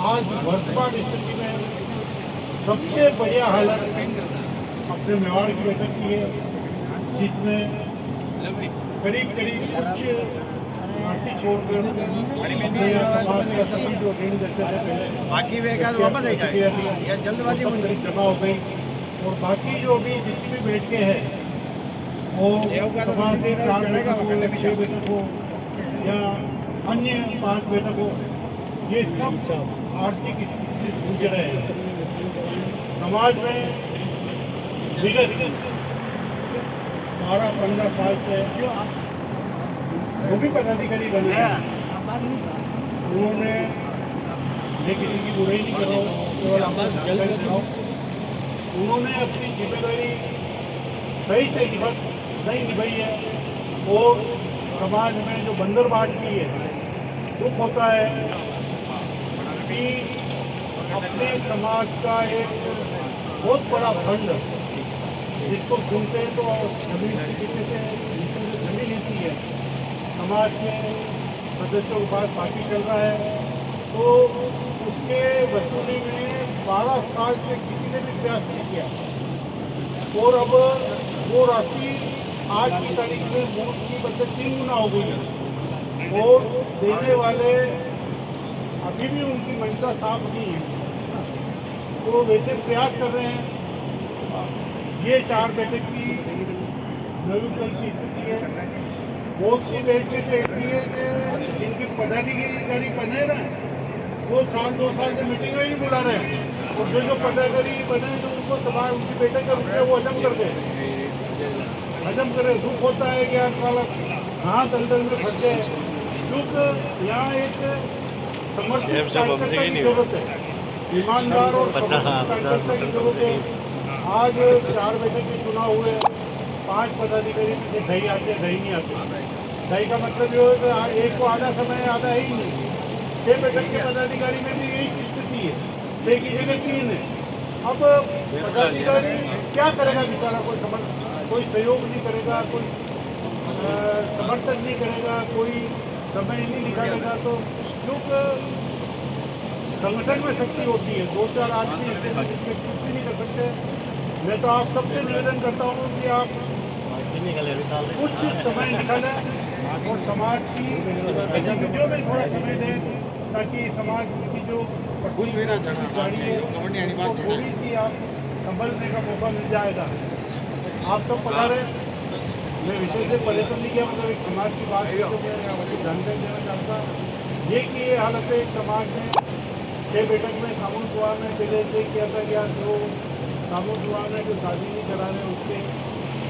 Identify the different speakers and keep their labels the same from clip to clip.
Speaker 1: आज वर्तमान स्थिति में सबसे बढ़िया हालत अपने मेवाड़ की बैठक की है, जिसमें करीब उच्च राशि छोड़कर अपने समाज का सभी जो ऋण देते थे पहले
Speaker 2: बाकी जल्दबाजी
Speaker 1: जमा हो गई, और बाकी जो अभी जितनी भी बैठकें हैं वो समाज की 4 बैठक हो, 6 बैठक हो या अन्य 5 बैठक हो, ये सब आर्थिक स्थिति से जूझ रहे हैं। समाज में विगत 12-15 साल से जो भी पदाधिकारी बने हैं, उन्होंने, मैं किसी की बुराई नहीं कर रहा हूँ, केवल आपको जानकारी दे रहा हूँ, उन्होंने अपनी जिम्मेदारी सही से नहीं निभाई है, और समाज में जो बंदरबाट की है, दुख होता है कि अपने समाज का एक बहुत बड़ा फंड, जिसको सुनते हैं तो जमीन के पीछे से जमीन लेती है, समाज के सदस्यों के पास बाकी चल रहा है, तो उसके वसूली में 12 साल से किसी ने भी प्रयास नहीं किया, और अब वो राशि आज की तारीख में मूल की बदले 3 गुना हो गई है, और देने वाले अभी भी उनकी मंशा साफ नहीं है, तो वैसे प्रयास कर रहे हैं। ये 4 बैठक की नवीनतम की स्थिति है। बहुत सी बैठकें तो ऐसी है कि जिनके पदाधिकारी बने ना, वो 1-2 साल से मीटिंग में ही बुला रहे हैं, और जो पदाधिकारी बने तो उनको समाज उनकी बैठक कर वो हजम कर गए, दुख होता है कि 8 साल कहाँ दलदल में फंस गए, क्योंकि यहाँ एक समर्पित कार्यकर्ता की जरूरत है, ईमानदार और कार्यकर्ता की जरूरत है। आज 4 बैठक के चुनाव हुए, 5 पदाधिकारी में से 2.5 आते, 2.5 नहीं आते। 2.5 का मतलब ये होगा कि एक को आधा समय आधा है ही नहीं। 6 बैठक के पदाधिकारी में भी यही स्थिति है, 6 की जगह 3 है। अब पदाधिकारी क्या करेगा बेचारा, कोई सहयोग नहीं करेगा, कोई समर्थन नहीं करेगा, कोई समय नहीं निकालेगा, तो क्योंकि संगठन में शक्ति होती है, 2-4 आदमी कुछ भी नहीं कर सकते। मैं तो आप सबसे निवेदन करता हूँ कि आप कुछ समय निकालें और समाज की गतिविधियों में थोड़ा समय दें, ताकि समाज की जो गाड़ी है उसको थोड़ी सी आप संभलने का मौका मिल जाएगा। आप सब पधारे। मैं विषय से परिवर्तन नहीं किया, मतलब एक समाज की बात है तो मैं जानकारी देना चाहता ये कि ये हालत है एक समाज में। 6 बैठक में सामूहिक विवाह में पहले किया था कि जो सामूहिक विवाह में जो शादी नहीं करा रहे उसके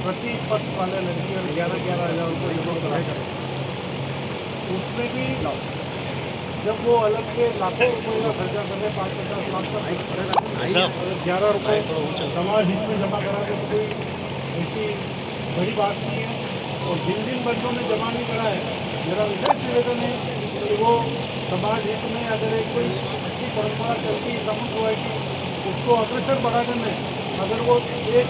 Speaker 1: प्रति पक्ष वाले लड़की और 11-11 हज़ार रुपये जमा कराए, उसमें भी जब वो अलग से लाखों रुपये का खर्चा कर रहे, 5-50 लाख का 11 रुपये समाज हित में जमा करा तो कोई ऐसी बड़ी बात नहीं है। और जिन बच्चों ने जमा नहीं करा है, मेरा विशेष निवेदन है कि वो समाज हित में अगर एक कोई अच्छी परंपरा चलती है सामूहिक विवाह की, उसको अग्रसर बढ़ाने में अगर वो एक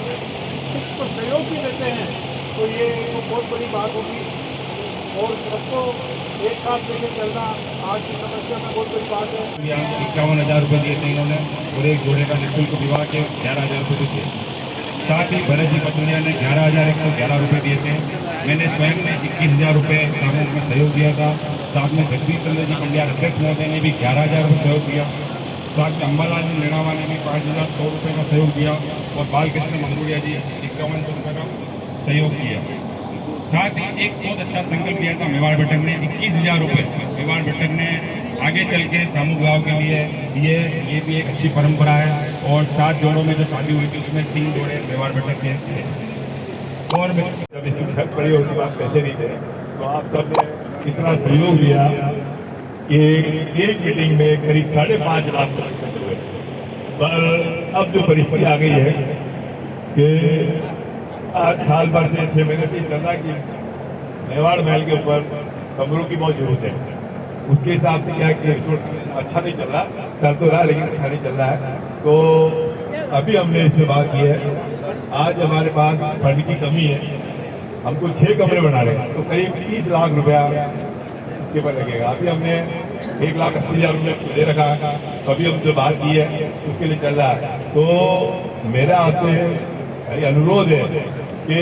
Speaker 1: को सहयोग भी देते हैं तो ये तो बहुत बड़ी बात होगी। और सबको एक साथ लेकर चलना आज की समस्या में बहुत बड़ी बात है।
Speaker 3: 51,000 रुपये दिए थे इन्होंने, और एक जोड़े का निःशुल्क विवाह के 11,000 रुपये दिए। साथ ही भरत जी पचौड़िया ने 11,111 रुपये दिए थे। मैंने स्वयं में 21,000 रुपये सामूहिक में सहयोग दिया था। साथ में जगदीश चंद्र जी पंड्या अध्यक्ष महोदय ने भी 11,000 रुपये सहयोग दिया। साथ में अम्बालाल जी नेणावा ने भी 5,100 रुपये का सहयोग दिया, और बालकृष्ण मंगूरिया जी 5100 रुपये का सहयोग किया। साथ ही एक बहुत अच्छा संकल्प लिया था मेवाड़ बैठक ने, 21,000 रुपये मेवाड़ बैठक ने आगे चल के सामूहिक विवाह के लिए ये भी एक अच्छी परंपरा है। और 7 जोड़ों में जो शादी हुई थी उसमें 3 जोड़े मेवाड़ बैठक के थे। और जब इसकी छत पड़ी और उसके बाद पैसे नहीं थे, तो आप सब ने इतना सहयोग दिया कि एक मीटिंग में करीब 5.5 लाख खर्च हुए। पर अब जो परिस्थिति आ गई है कि आज साल भर से 6 महीने से चल रहा कि मेवाड़ महल के ऊपर कमरों की बहुत जरूरत है। उसके हिसाब से क्या कि अच्छा नहीं चल रहा, चल तो रहा लेकिन अच्छा नहीं चल रहा है। तो अभी हमने इसमें बात की है, आज हमारे पास फंड की कमी है, हमको 6 कमरे बना रहे हैं, तो करीब 30 लाख रुपया इसके पर लगेगा। अभी हमने 1,80,000 रुपये दे रखा है, तो अभी हम जो बात की है उसके लिए चल रहा है। तो मेरा आपसे ये अनुरोध है कि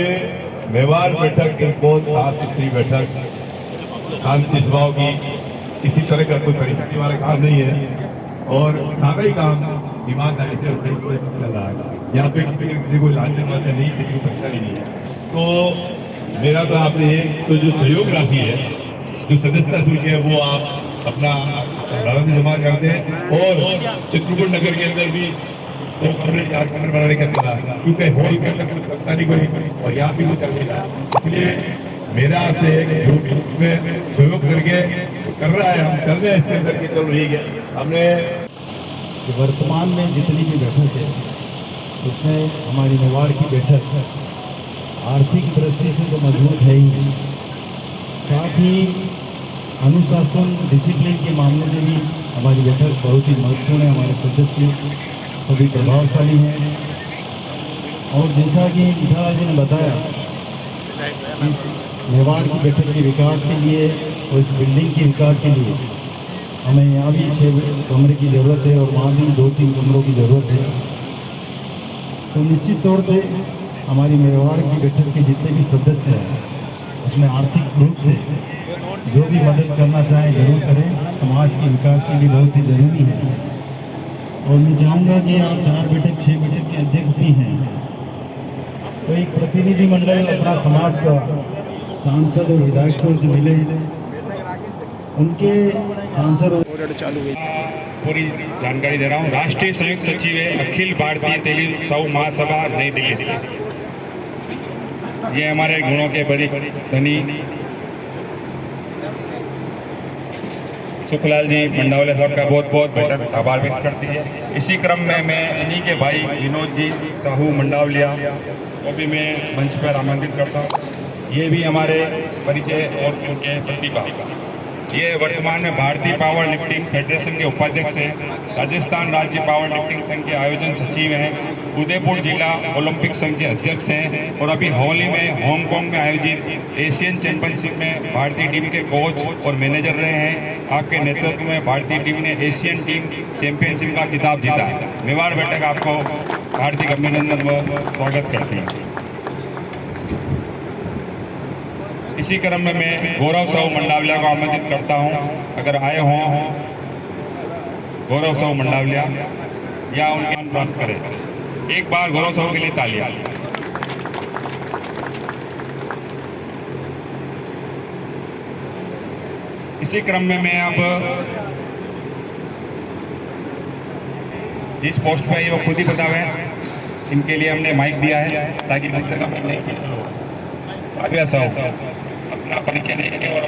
Speaker 3: मेवाड़ बैठक एक बहुत साफ सुथरी बैठक, शांति स्वभाव की, किसी तरह का कोई परिस्थिति वाला काम नहीं है और सारा ही काम ईमानदारी से सही से चल रहा है। यहाँ पे किसी को लालच वालच नहीं, किसी को परेशानी नहीं है। तो मेरा तो आपने ये तो जो सहयोग राशि है, जो सदस्यता शुल्क है, वो आप अपना राशि जमा करते हैं और चित्रकूट नगर के अंदर भी 2 कमरे 4 कमरे बनाने का चला, क्योंकि हॉल के अंदर कुछ सकता नहीं कोई और यहाँ भी कुछ चल रहा है। इसलिए मेरा आपसे जो इसमें सहयोग करके कर रहा है, हम चल रहे हैं इसके अंदर की चल रही है। हमने
Speaker 4: वर्तमान में जितनी भी बैठक है उसमें हमारी मेवाड़ की बैठक आर्थिक दृष्टि से तो मजबूत है ही, साथ ही अनुशासन डिसिप्लिन के मामले में भी हमारी बैठक बहुत ही महत्वपूर्ण है। हमारे सदस्य सभी प्रभावशाली हैं और जैसा कि विधायक जी ने बताया, इस मेवाड़ की बैठक के विकास के लिए और इस बिल्डिंग के विकास के लिए हमें यहाँ भी 6 कमरे की ज़रूरत है और वहाँ भी 2-3 कमरों की ज़रूरत है। तो निश्चित तौर से हमारी मेवाड़ की बैठक के जितने भी सदस्य हैं उसमें आर्थिक रूप से जो भी मदद करना चाहें जरूर करें, समाज के विकास के लिए बहुत ही ज़रूरी है। और मैं चाहूँगा कि आप 4 बैठक 6 बैठक के अध्यक्ष भी हैं, तो एक प्रतिनिधिमंडल अपना समाज का सांसद और विधायकों से मिले, उनके सांसद
Speaker 3: पूरी जानकारी दे रहा हूँ। राष्ट्रीय संयुक्त सचिव है अखिल भारतीय तेलुगु सौ महासभा नई दिल्ली से। ये हमारे गुणों के बड़ी धनी सुखलाल जी मंडावले साहब का बहुत बहुत बेहतर आभार व्यक्त करती है। इसी क्रम में मैं इन्हीं के भाई विनोद जी साहू मंडावलिया को भी मैं मंच पर आमंत्रित करता हूँ। ये भी हमारे परिचय और उनके प्रतिभा, ये वर्तमान में भारतीय पावर लिफ्टिंग फेडरेशन के उपाध्यक्ष हैं, राजस्थान राज्य पावर लिफ्टिंग संघ के आयोजन सचिव हैं, उदयपुर जिला ओलंपिक संघ के अध्यक्ष हैं और अभी हाल ही में हांगकांग में आयोजित एशियन चैंपियनशिप में भारतीय टीम के कोच और मैनेजर रहे हैं। आपके नेतृत्व में भारतीय टीम ने एशियन टीम चैंपियनशिप का खिताब जीता है। मेवाड़ बैठक आपको हार्दिक अभिनंदन व स्वागत करती है। इसी क्रम में मैं गौरव साहू मंडावलिया को आमंत्रित करता हूं, अगर आए हों गौरव साहू मंडावलिया या उनके मान प्राप्त करें। एक बार गौरव साहू के लिए तालियां। इसी क्रम में मैं अब जिस पोस्ट पे वो खुद ही बतावे, इनके लिए हमने माइक दिया है ताकि कम से कम नहीं आगे साहू अपना परिचय देंगे और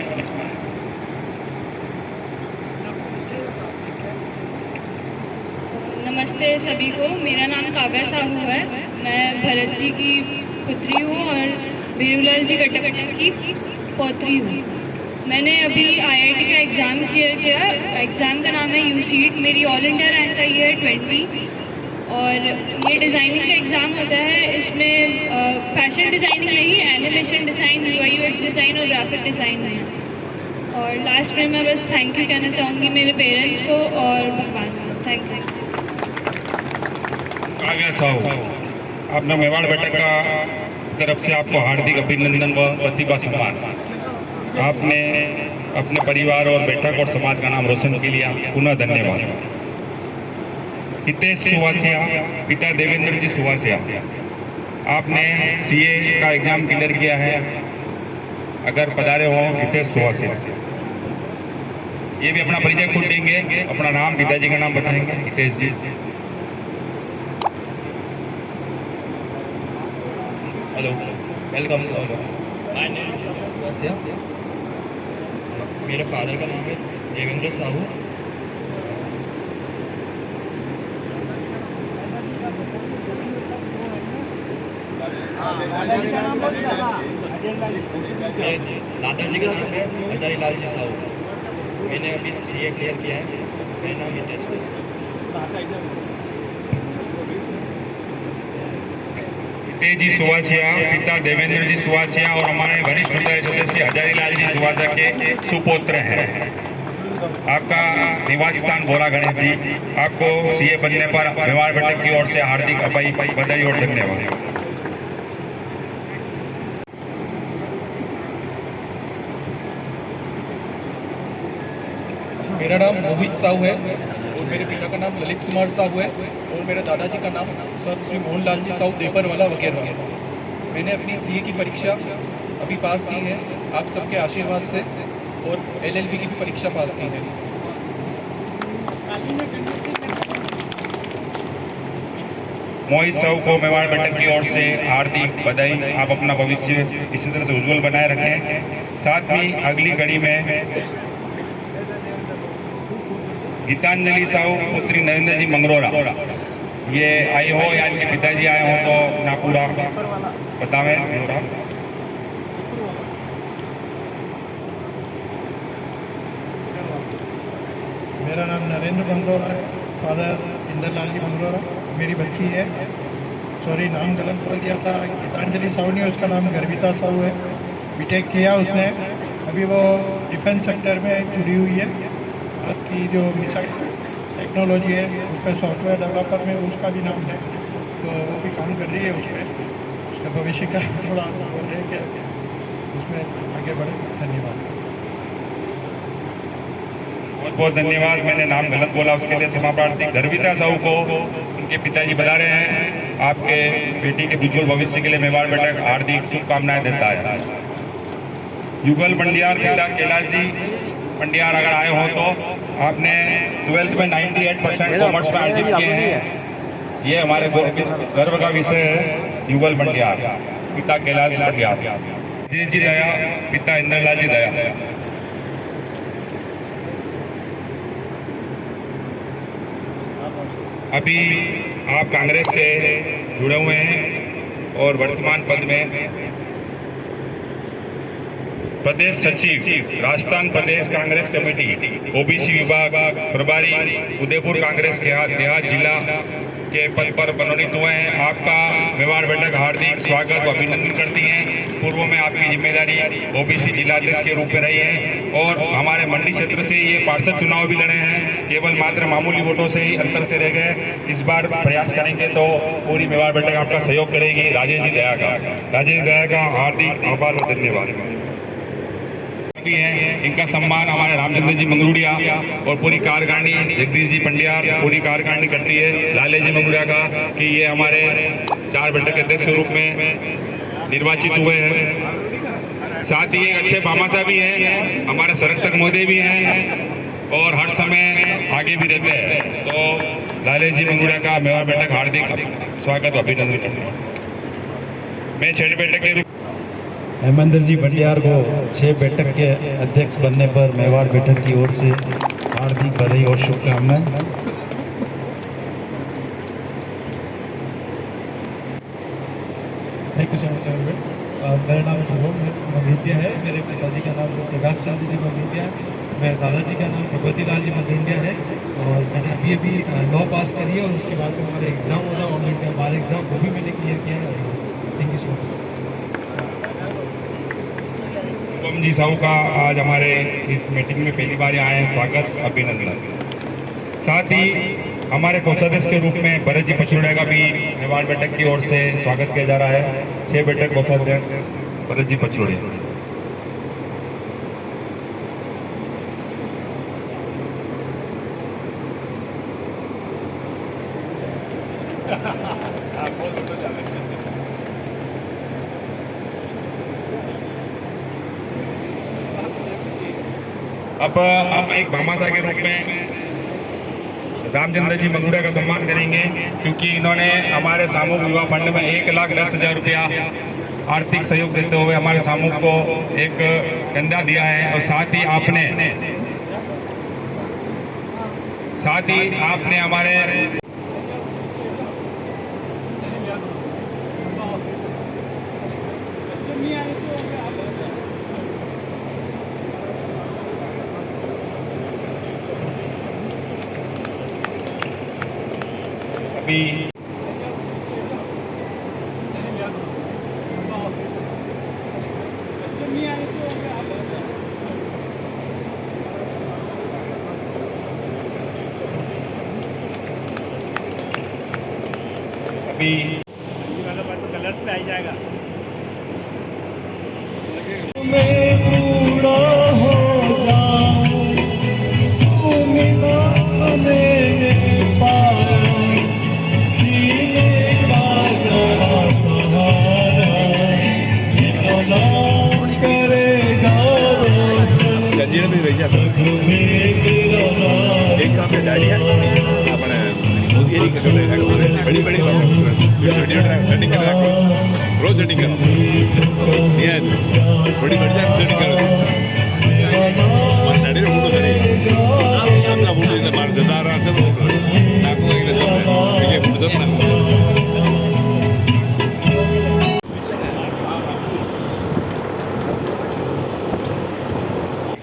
Speaker 5: नमस्ते सभी को, मेरा नाम काव्या साहू है। मैं भरत जी की पुत्री हूँ और बीरूलाल जी कटकटा की पौत्री हूँ। मैंने अभी IIT का एग्ज़ाम क्लियर किया। एग्ज़ाम का नाम है UCET। मेरी ऑल इंडिया रैंक आई है 20 और ये डिज़ाइनिंग का एग्ज़ाम होता है। इसमें फैशन डिज़ाइनिंग नहीं, animation design, UI UX design और ग्राफिक डिज़ाइन है। और लास्ट में मैं बस थैंक यू कहना चाहूँगी मेरे पेरेंट्स को और भगवान को। Thank you.
Speaker 3: काव्या साहू, आपने मेवाड़ बैठक का तरफ से आपको हार्दिक अभिनंदन व प्रतिभा सम्मान। आपने अपने परिवार और बैठक और समाज का नाम रोशन के लिए पुनः धन्यवाद। हितेश सुवासिया, पिता देवेंद्र जी सुवासिया, आपने CA का एग्जाम क्लियर किया है, अगर पधारे हो हितेश सुवासिया। ये भी अपना परिचय खुद देंगे, अपना नाम पिताजी का नाम बताएंगे। Hitesh ji,
Speaker 6: hello, welcome to all of. My name is Suvasiya. मेरे फादर का नाम है देवेंद्र साहू। दादाजी का नाम है हजारी लाल जी साहू। मैंने अभी CA क्लियर किया है। मेरा नाम हितेश
Speaker 3: जी सुवासिया, पिता देवेंद्र जी सुवासिया और हमारे वरिष्ठ सदस्य हजारी लाल जी सुवासिया के सुपुत्र हैं। आपका निवास स्थान बोरा गणेश जी, आपको सीए बनने पर मेवाड़ बैठक की ओर से हार्दिक बधाई और धन्यवाद।
Speaker 6: मेरा नाम मोहित साहू है और मेरे पिता का नाम ललित कुमार साहू है और मेरे दादाजी का नाम सर श्री मोहनलाल जी साहू देपरवाला वगैरह। मैंने अपनी सीए की परीक्षा अभी पास की है आप सबके आशीर्वाद से और एलएलबी की भी परीक्षा पास की है।
Speaker 3: मोहित साहू को मेवाड़ बैठक की ओर से हार्दिक बधाई। आप अपना भविष्य इसी तरह से उज्जवल बनाए रखें। साथ ही अगली कड़ी में गीतांजलि साहू पुत्री नरेंद्र जी मंगरोरा, ये आई हो या इनके पिताजी आए हो तो ना पूरा बतावे।
Speaker 1: मेरा नाम नरेंद्र मंगरोरा है, फादर इंदरलाल जी मंगरोरा। मेरी बच्ची है, सॉरी नाम गलत बोल दिया था, गीतांजलि साहू नहीं, उसका नाम गर्विता साहू है। बीटेक किया उसने, अभी वो डिफेंस सेक्टर में जुड़ी हुई है। भारत की जो मिसाइल टेक्नोलॉजी है उस पर सॉफ्टवेयर डेवलपर में उसका भी नाम है, तो वो भी काम कर रही है उस पर। उसका भविष्य का थोड़ा बोल रहे हैं कि उसमें आगे बढ़े। धन्यवाद।
Speaker 3: बहुत बहुत धन्यवाद। मैंने नाम गलत बोला उसके लिए क्षमा प्रार्थी। गर्विता साहू को उनके पिताजी बता रहे हैं, आपके बेटी के उज्जवल भविष्य के लिए मेवाड़ बैठक हार्दिक शुभकामनाएं देता है। युगल पंडियार पिता कैलाश जी पंडियार अगर आए हो तो आपने 12th में 98% कॉमर्स में अर्जित किए हैं। ये हमारे गर्व का विषय है। युगल पंडियार पिता कैलाश पंडियार, राजेश जी दया पिता इंदरलाल जी दया। अभी आप कांग्रेस से जुड़े हुए हैं और वर्तमान पद में प्रदेश सचिव राजस्थान प्रदेश कांग्रेस कमेटी ओबीसी विभाग प्रभारी उदयपुर कांग्रेस के देहात जिला के पद पर मनोनीत हुए हैं। आपका मेवाड़ बैठक हार्दिक स्वागत व अभिनंदन करती हैं। पूर्व में आपकी जिम्मेदारी ओबीसी जिलाध्यक्ष के रूप में रही है और हमारे मंडी क्षेत्र से ये पार्षद चुनाव भी लड़े हैं, केवल मात्र मामूली वोटों से ही अंतर से रह गए। इस बार प्रयास करेंगे तो पूरी मेवाड़ बैठक आपका सहयोग करेगी। राजेश जी दया का हार्दिक आभार और धन्यवाद हैं। इनका सम्मान हमारे रामचंद्र जी मंगरूड़िया और पूरी कारकांडी जगदीश जी पंडियार पूरी कारकांडी करती है लाले जी मंगरूड़िया का कि ये हमारे 4 बैठक के अध्यक्ष के रूप में निर्वाचित हुए हैं। साथ ही एक अच्छे भामाशाह भी हैं, हमारे संरक्षक महोदय भी हैं और हर समय आगे भी रहते हैं। तो लाले जी मंगरूड़िया का मेवाड़ बैठक हार्दिक स्वागत और अभिनंदन करता हूँ। मैं 6 बैठक के
Speaker 4: हेमेंद्र जी भंडियार को 6 बैठक के अध्यक्ष बनने पर मेवाड़ बैठक की ओर से हार्दिक बधाई और शुभकामनाएं।
Speaker 1: Thank you so much. मेरा नाम शुभम मंगरूड़िया है, मेरे पिताजी का नाम प्रकाश चंद्र जी मंगरूड़िया है, मेरे दादाजी का नाम भगवती लाल जी मंगरूड़िया है और मैंने अभी लॉ पास करी है और उसके बाद में हमारे एग्ज़ाम होता है ऑनलाइन का बार एग्ज़ाम, वो भी मैंने क्लियर किया है। Thank you so much.
Speaker 3: Shubham ji Sahu का आज हमारे इस मीटिंग में पहली बार आए हैं, स्वागत अभिनंदन। साथ ही हमारे कोषाध्यक्ष के रूप में भरत जी पचरूड़ा का भी मेवाड़ बैठक की ओर से स्वागत किया जा रहा है। 6 बैठक कोषाध्यक्ष भरत जी पचरूड़े। अब हम एक भामाशाह के रूप में रामचंद्र जी मंगरूड़िया का सम्मान करेंगे क्योंकि इन्होंने हमारे सामूहिक विवाह फंड में 1,10,000 रुपया आर्थिक सहयोग देते हुए हमारे सामूहिक को एक कंधा दिया है। और साथ ही आपने हमारे अभी अभी
Speaker 2: कलर्स पे आ जाएगा।
Speaker 3: जंजीर भी भेजा एक काम पे डायरी है अपने मोदी का बड़ी बड़ी सेटिंग कर रखो रोज सेटिंग करो ये बड़ी बड़ी सेटिंग करो डायरी में फोटो करें अपना फोटो इधर मार देता रहा था नाको एक सब एक फोटो सब ना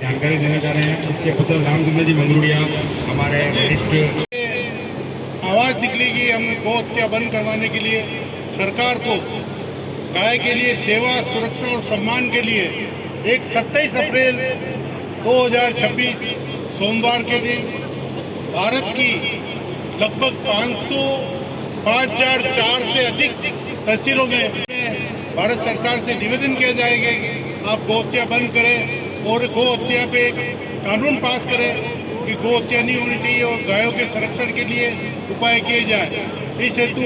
Speaker 3: जानकारी देना चाह रहे हैं। इसके पुत्र रामचंद्र जी मंगरूड़िया हमारे वरिष्ठ
Speaker 1: आवाज़ निकलेगी हम गौ हत्या बंद करवाने के लिए। सरकार को गाय के लिए सेवा, सुरक्षा और सम्मान के लिए एक 27 अप्रैल 2026 सोमवार के दिन भारत की लगभग 5,004 से अधिक तहसीलों में भारत सरकार से निवेदन किया जाएगा कि आप गौ हत्या बंद करें और गौ हत्या पे एक कानून पास करें कि गौ हत्या नहीं होनी चाहिए और गायों के संरक्षण के लिए उपाय किए जाए। इस हेतु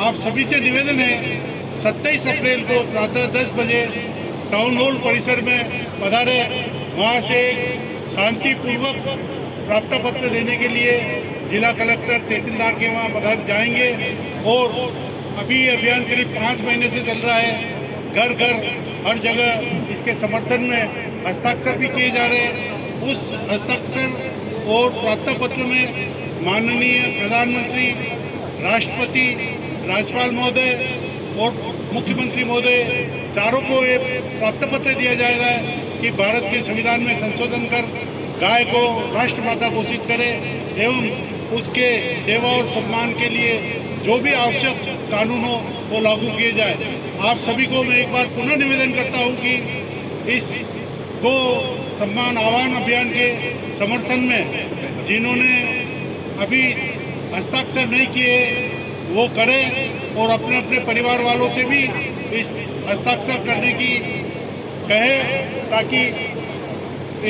Speaker 1: आप सभी से निवेदन है 27 अप्रैल को प्रातः 10 बजे टाउन हॉल परिसर में पधारे। वहाँ से शांतिपूर्वक प्रार्थना पत्र देने के लिए जिला कलेक्टर तहसीलदार के वहाँ पधार जाएंगे और अभी अभियान करीब 5 महीने से चल रहा है। घर घर हर जगह इसके समर्थन में हस्ताक्षर भी किए जा रहे हैं। उस हस्ताक्षर और प्रार्थना पत्र में माननीय प्रधानमंत्री, राष्ट्रपति, राज्यपाल महोदय और मुख्यमंत्री महोदय चारों को एक प्रार्थना पत्र दिया जाएगा कि भारत के संविधान में संशोधन कर गाय को राष्ट्रमाता घोषित करे एवं उसके सेवा और सम्मान के लिए जो भी आवश्यक कानून हो वो लागू किए जाए। आप सभी को मैं एक बार पुनः निवेदन करता हूं कि इस गो सम्मान आह्वान अभियान के समर्थन में जिन्होंने अभी हस्ताक्षर नहीं किए वो करें और अपने अपने परिवार वालों से भी इस हस्ताक्षर करने की कहे ताकि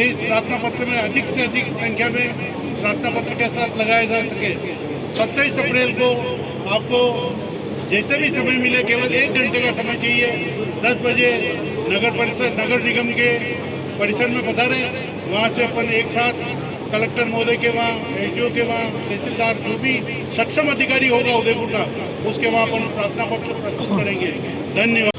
Speaker 1: इस प्रार्थना पत्र में अधिक से अधिक संख्या में प्रार्थना पत्र के साथ लगाया जा सके। 27 अप्रैल को आपको जैसे भी समय मिले केवल 1 घंटे का समय चाहिए। 10 बजे नगर निगम के परिसर में पधारें। वहाँ से अपन एक साथ कलेक्टर महोदय के वहाँ, एसडीओ के वहाँ, तहसीलदार जो भी सक्षम अधिकारी होगा उदयपुर का उसके वहाँ अपन प्रार्थना पत्र प्रस्तुत करेंगे। धन्यवाद।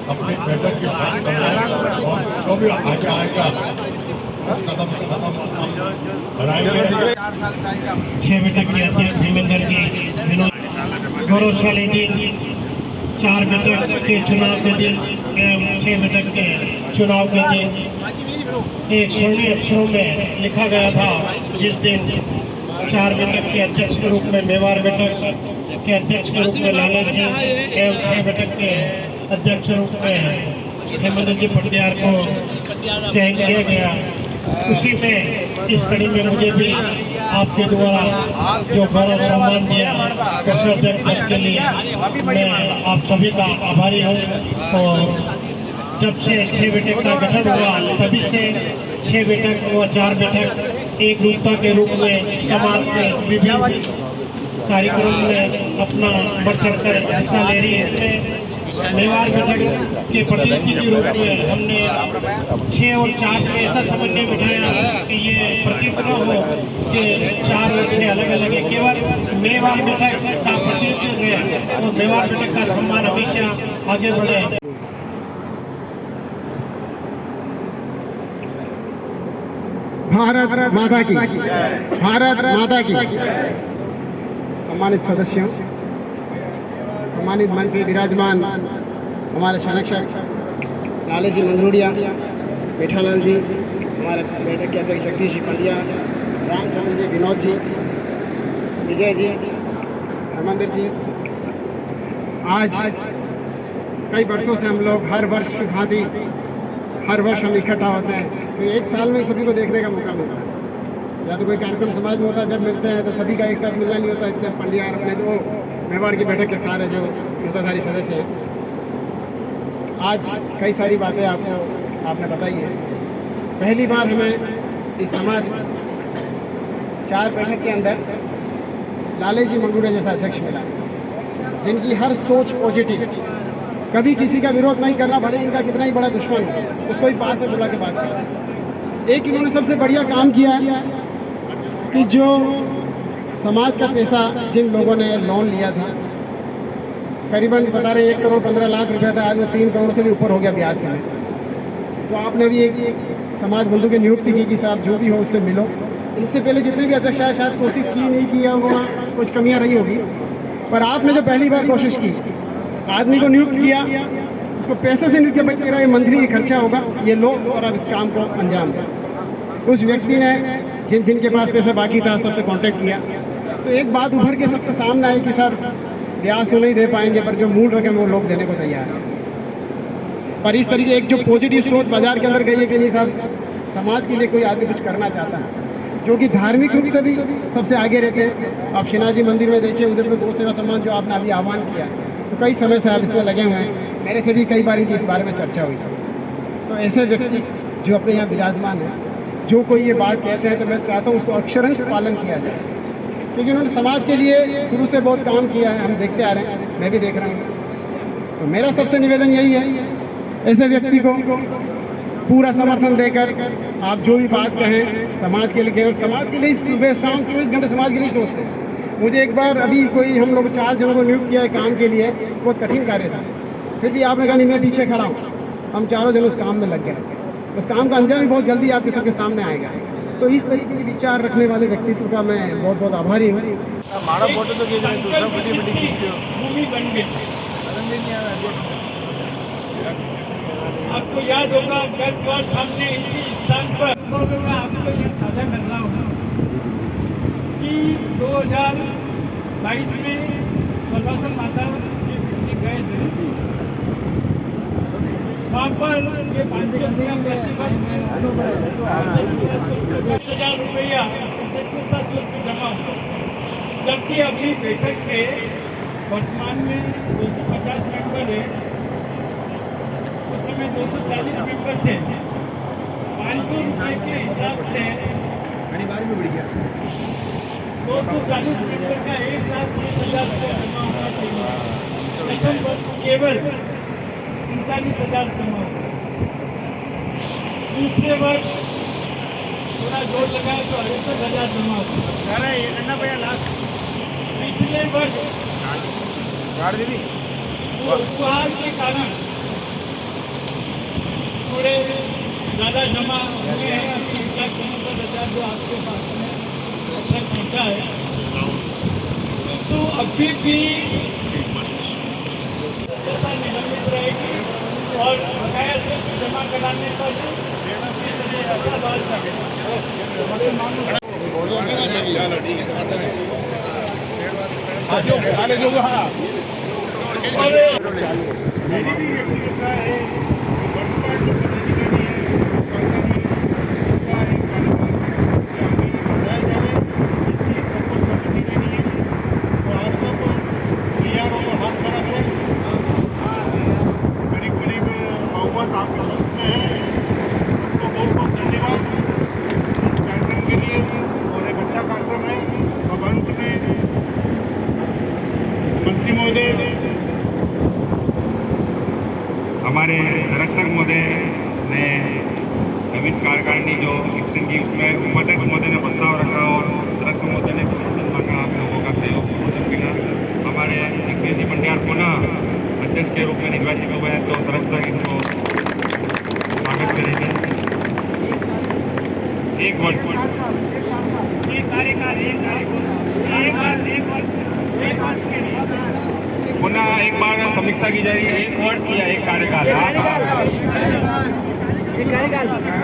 Speaker 4: अपनी बैठक के साथ जो भी आगे आएगा उस कदम से कदम बढ़ाएंगे।
Speaker 7: 6 बैठक के अध्यक्ष हेमेंद्र जी गौरवशाली दिन 4 बैठक के चुनाव के दिन एवं 6 बैठक के चुनाव के दिन एक स्वर्णीय अक्षरों में लिखा गया था। जिस दिन 4 बैठक के अध्यक्ष के रूप में मेवाड़ बैठक के अध्यक्ष के रूप में लाला जी एवं 6 बैठक के अध्यक्ष रूप में हेमंत जी पटियार को चयन किया गया। उसी में इस कड़ी में मुझे भी आपके द्वारा जो गौरव सम्मान दिया उससे अध्यक्ष पद के लिए मैं आप सभी का आभारी हूँ। और जब से 6 बैठक का गठन हुआ तभी से 6 बैठक व 4 बैठक एक रूपता के रूप में समाज में विभिन्न कार्यक्रम में अपना बढ़ चढ़कर हिस्सा ले रही है। इसमें मेवाड़ बैठक के प्रतिनिधि के रूप में हमने 6 और 4 को ऐसा समझ में बिठाया कि ये प्रतीत न हो कि 4 और 6 अलग अलग है। केवल मेवाड़ बैठक का प्रतिनिधित्व है और मेवाड़ बैठक का सम्मान हमेशा आगे बढ़े।
Speaker 8: भारत माता की, भारत माता की। सम्मानित सदस्यों, सम्मानित मंच पे विराजमान हमारे संरक्षक लाला जी मंगरूड़िया, मेठालाल जी, हमारे बैठक के अध्यक्ष जगदीश जी पंड्या, रामचंद्र जी, विनोद जी, विजय जी, हेमंत जी, आज कई वर्षों से हम लोग हर वर्ष भांति हर वर्ष हम इकट्ठा होते हैं, तो एक साल में सभी को देखने का मौका मिलता है। या तो कोई कार्यक्रम समाज में होता है, जब मिलते हैं तो सभी का एक साथ मिलना नहीं होता। इतने पंडिया अपने जो मेवाड़ की बैठक के सारे जो योद्धाधारी सदस्य हैं, आज कई सारी बातें आपने बताई हैं। पहली बार हमें इस समाज 4 बैठक के अंदर लालेजी मंगरूड़िया जैसा अध्यक्ष मिला, जिनकी हर सोच पॉजिटिव, कभी किसी का विरोध नहीं करना, भले इनका कितना ही बड़ा दुश्मन हो उसको ही पास से बुला के बात किया। एक इन्होंने सबसे बढ़िया काम किया है कि जो समाज का पैसा जिन लोगों ने लोन लिया था, करीबन बता रहे 1 करोड़ 15 लाख रुपया था, आज वो 3 करोड़ से भी ऊपर हो गया ब्याज से। तो आपने भी एक समाज बंधु की नियुक्ति की कि साहब जो भी हो उससे मिलो। इनसे पहले जितने भी अध्यक्ष आए शायद कोशिश की नहीं किया, वहाँ कुछ कमियाँ रही होगी, पर आपने जो पहली बार कोशिश की, आदमी को नियुक्त किया, उसको पैसे से नियुक्त किया, भाई तेरा ये मंथली खर्चा होगा, ये लो और अब इस काम को अंजाम दे। उस व्यक्ति ने जिनके पास पैसा बाकी था सबसे कांटेक्ट किया, तो एक बात उभर के सबसे सामने आई कि सर ब्याज तो नहीं दे पाएंगे, पर जो मूल रकम वो लोग देने को तैयार है। पर इस तरीके एक जो पॉजिटिव सोच बाजार के अंदर गई है कि नहीं साहब, समाज के लिए कोई आदमी कुछ करना चाहता है, जो कि धार्मिक रूप से भी सबसे आगे रहते हैं। आप शिनाजी मंदिर में देखिए, उधर में गौ सेवा सम्मान जो आपने अभी आह्वान किया, तो कई समय से आप इसमें लगे हुए हैं। मेरे से भी कई बार इनकी इस बारे में चर्चा हुई। तो ऐसे व्यक्ति जो अपने यहाँ विराजमान है, जो कोई ये बात कहते हैं, तो मैं चाहता हूँ उसको अक्षरशः पालन किया जाए, क्योंकि उन्होंने समाज के लिए शुरू से बहुत काम किया है, हम देखते आ रहे हैं, मैं भी देख रहा हूँ। तो मेरा सबसे निवेदन यही है, ऐसे व्यक्ति को पूरा समर्थन देकर आप जो भी बात कहें समाज के लिए, और समाज के लिए सुबह शाम 24 घंटे समाज के लिए सोचते हैं। मुझे एक बार अभी कोई हम लोग 4 जनों को नियुक्त किया है काम के लिए, बहुत कठिन कार्य था, फिर भी आपने कहा नहीं मैं पीछे खड़ा हूँ, हम चारों जन उस काम में लग गए। उस काम का अंजाम भी बहुत जल्दी आपके सबके सामने आएगा। तो इस तरीके के विचार रखने वाले व्यक्तित्व का मैं बहुत बहुत आभारी हूँ।
Speaker 2: हमारा फोटो तो भूमि बन गई। आपको याद होगा गत वर्ष हमने इसी स्थान पर मैं आपको ये साझा कर रहा हूँ कि 2022 में प्रवासन माता जी गए थे, वहाँ पर ये 500 रुपया सदस्यता शुल्क जमा हुआ, जबकि अगली बैठक के वर्तमान में 250 मेंबर है, उस समय 240 मेंबर थे। 500 रुपये के हिसाब से 240 मेंबर का 1,20,000 रुपये जमा होना चाहिए, लेकिन बस केवल 39,000 जमा हुआ। दूसरे वर्ष थोड़ा जोर लगाया तो 68,000 जमा हुआ। लास्ट पिछले वर्ष उपहार के कारण थोड़े ज़्यादा जमा हुए हैं। अभी 1,69,000 जो आपके पास में अक्सर पहुँचा है, तो अभी भी निलंबित रहेगी और बकाया शुल्क जमा कराने पर
Speaker 1: मेरी भी व्यक्तिगत राय है, वर्तमान जो
Speaker 3: हमारे संरक्षक महोदय ने नवीन कार्यकारिणी जो एक्सटेंड की, उसमें उपाध्यक्ष महोदय ने प्रस्ताव रखा और संरक्षक महोदय ने समर्थन मांगा, आप लोगों का सहयोग समर्थन मिला। हमारे दिग्विजय जी पंडियार पुनः अध्यक्ष के रूप में निर्वाचित हुए हैं, तो संरक्षक इनको स्वागत करेंगे। 1 वर्ष पुनः एक बार समीक्षा की जा रही है, 1 वर्ष या 1 कार्यकाल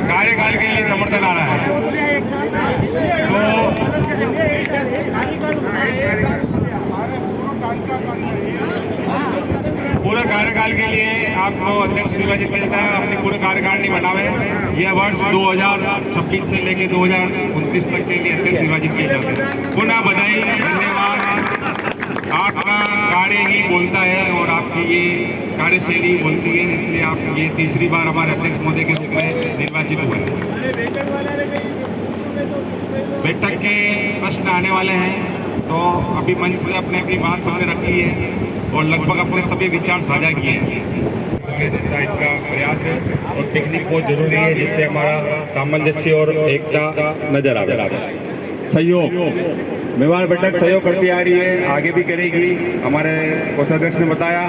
Speaker 3: कार्यकाल के लिए समर्थन आ रहा है। तो पूरा कार्यकाल साल के लिए आपको अध्यक्ष निर्वाचित किया जाता है, अपनी पूरे कार्यकारिणी बनावे। यह वर्ष 2026 से लेकर 2029 तक के लिए अध्यक्ष निर्वाचित किए जाते हैं। पुनः बधाई, धन्यवाद। आपका कार्य ही बोलता है और आपकी ये कार्यशैली बोलती है, इसलिए आप ये तीसरी बार हमारे अध्यक्ष महोदय के रूप में निर्वाचित हुए। बैठक के प्रश्न आने वाले हैं, तो अभी मंच से अपने अपनी बात सबने रखी है और लगभग अपने सभी विचार साझा किए हैं। इसका प्रयास है और टेक्निक बहुत जरूरी है, जिससे हमारा सामंजस्य और एकता नजर आ रहा है। सहयोग मेवाड़ बैठक सहयोग करती आ रही है, आगे भी करेगी। हमारे कोषाध्यक्ष ने बताया,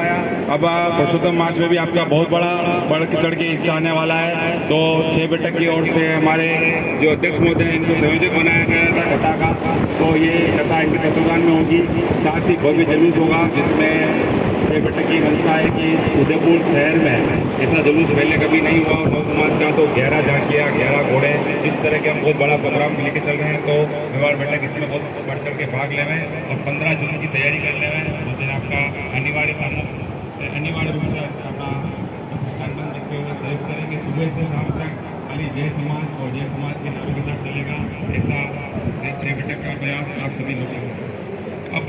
Speaker 3: अब पुरुषोत्तम मास में भी आपका बहुत बड़ा बढ़ चढ़ के हिस्सा आने वाला है। तो 6 बैठक की ओर से हमारे जो अध्यक्ष महोदय हैं, इनको संयोजक बनाया गया था कथा का, तो ये कथा इनके तत्वाधान में होगी। साथ ही भव्य जुलूस होगा, जिसमें 6 बैठक की मंशा है कि उदयपुर शहर में ऐसा जुलूस पहले कभी नहीं हुआ। नौ समाज का तो 11 झांकियाँ, 11 घोड़े, इस तरह के हम बहुत बड़ा प्रोग्राम लेके चल रहे हैं। तो मेवाड़ बैठक इसमें बहुत बढ़ चढ़ के भाग लेवे और 15 जून की तैयारी कर लेवे। उस दिन आपका अनिवार्य रूप से अपना प्रतिष्ठान बंद रखते हुए सहयोग करेंगे। सुबह से शाम तक खाली जय समाज और जय समाज के नारों के साथ चलेगा। ऐसा 6 बैठक का प्रयास आप सभी लोग करेंगे। अब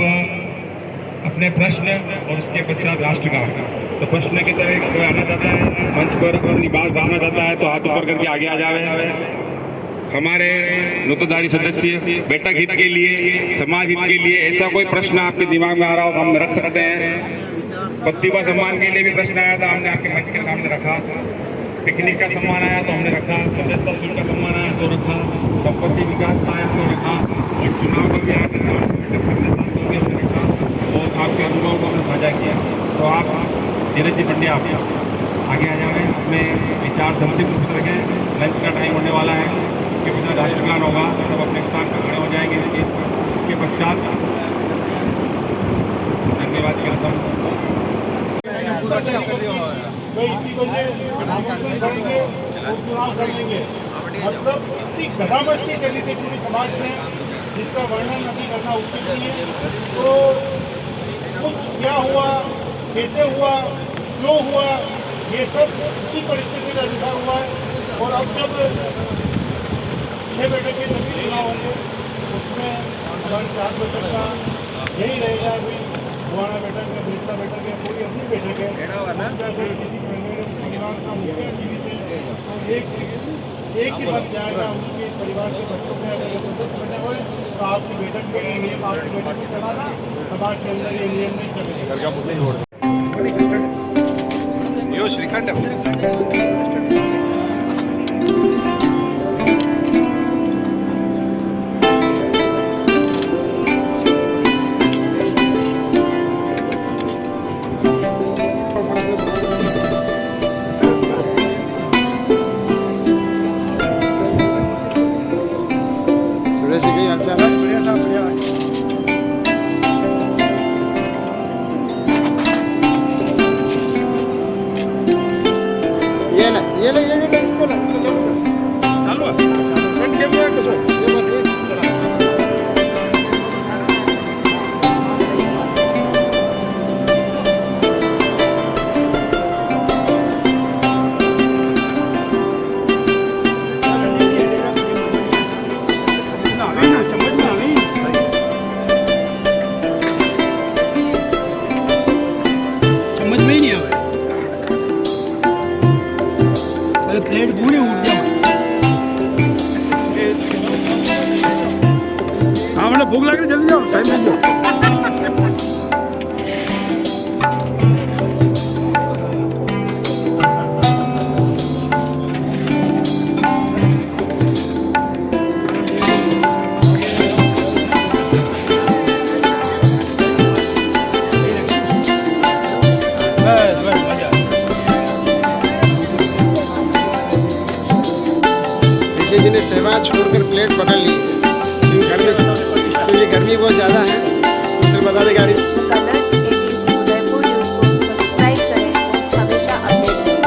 Speaker 3: अपने प्रश्न और उसके पश्चात राष्ट्रगान। तो प्रश्न की तरह कोई आना चाहता है मंच पर और निवास डालना चाहता है तो हाथ ऊपर करके आगे आ जावे। हमारे नोतदारी सदस्य बैठक हित के लिए, समाज हित के लिए ऐसा कोई प्रश्न आपके दिमाग में आ रहा हो, हम रख सकते हैं। प्रतिभा सम्मान के लिए भी प्रश्न आया था, हमने आपके मंच के सामने रखा। पिकनिक का सम्मान आया तो हमने रखा, सदस्यता शुल्क का सम्मान आया तो रखा, संपत्ति विकास का आया तो रखा, और चुनाव का भी आया तो हमने रखा, और आपके अनुभव को हमने साझा किया। तो आप धीरज जी पंड्या आप आगे आ जाएं, अपने विचार संक्षिप्त रूप से रखें। लंच का टाइम होने वाला है, इसके पश्चात राष्ट्रगान होगा, सब अपने स्थान पर खड़े हो जाएंगे। इसके पश्चात धन्यवाद के असम
Speaker 1: मतलब इतनी गदामस्ती चली थी पूरी समाज में, जिसका वर्णन अभी करना उचित नहीं है। तो कुछ क्या हुआ, कैसे हुआ, क्यों हुआ, ये सब उसी परिस्थिति के अनुसार हुआ है। और अब जब 6 बैठक के नतीजे चुनाव होंगे, उसमें हमारी 4 बैठक का यही रहेगा। अभी बुआना बैठक है, बिरसा बैठक है, पूरी अपनी बैठक है। परिवार का मुखिया जीवित है, तो एक ही बात जाएगा, उनके परिवार के बच्चों में अगर सदस्य बने हुए तो आपकी बैठक में ये नियम, आपकी बैठक में चलाना, समाज के अंदर ये नियम नहीं चलेगा।
Speaker 8: श्रीखंड
Speaker 3: भूख लग रही, जल्दी जाओ, टाइम नहीं जाओ।
Speaker 8: जी ने सेवा छोड़कर प्लेट पकड़ ली।